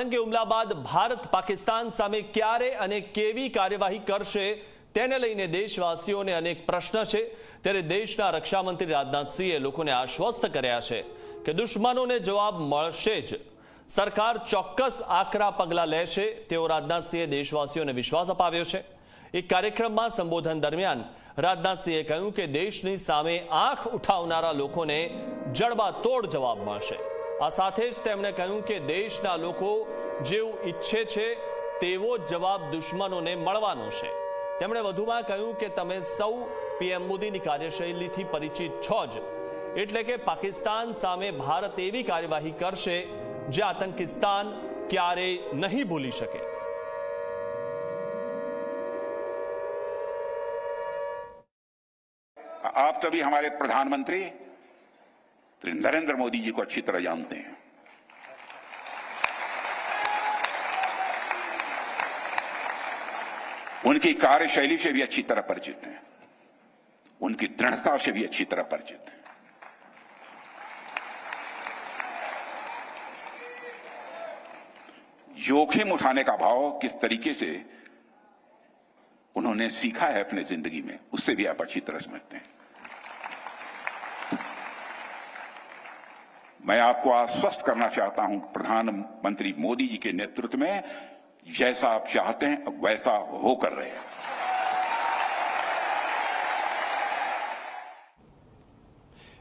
આતંકી હુમલા બાદ ભારત પાકિસ્તાન સામે ક્યારે અને કેવી કાર્યવાહી કરશે તેને લઈને દેશવાસીઓને અનેક પ્રશ્ન છે। ત્યારે દેશના રક્ષામંત્રી રાજનાથસિંહે લોકોને આશ્વસ્ત કર્યા છે કે દુશ્મનોને જવાબ મળશે જ, સરકાર ચોક્કસ આકરા પગલાં લેશે તેવો રાજનાથસિંહે દેશવાસીઓને વિશ્વાસ અપાવ્યો છે। એક કાર્યક્રમમાં સંબોધન દરમિયાન રાજનાથસિંહે કહ્યું કે દેશની સામે આંખ ઉઠાવનારા લોકોને જડબાતોડ જવાબ મળશે। આ સાથે જ તેમણે કહ્યું કે દેશના લોકો જેવું ઈચ્છે છે તેવો જવાબ દુશ્મનોને મળવાનો છે। તેમણે વધુમાં કહ્યું કે તમે સૌ પીએમ મોદીની કાર્યશૈલીથી પરિચિત છો જ, એટલે કે પાકિસ્તાન સામે ભારત એવી કાર્યવાહી કરશે જે આતંકિસ્તાન ક્યારેય નહીં ભૂલી શકે। आप सभी हमारे प्रधानमंत्री नरेंद्र मोदी जी को अच्छी तरह जानते हैं। उनकी कार्यशैली से भी अच्छी तरह परिचित हैं, उनकी दृढ़ता से भी अच्छी तरह परिचित हैं। जोखिम उठाने का भाव किस तरीके से उन्होंने सीखा है अपने जिंदगी में, उससे भी आप अच्छी तरह समझते हैं। मैं आपको आश्वस्त करना चाहता हूं, प्रधानमंत्री मोदी जी के नेतृत्व में जैसा आप चाहते हैं वैसा होकर रहे हैं।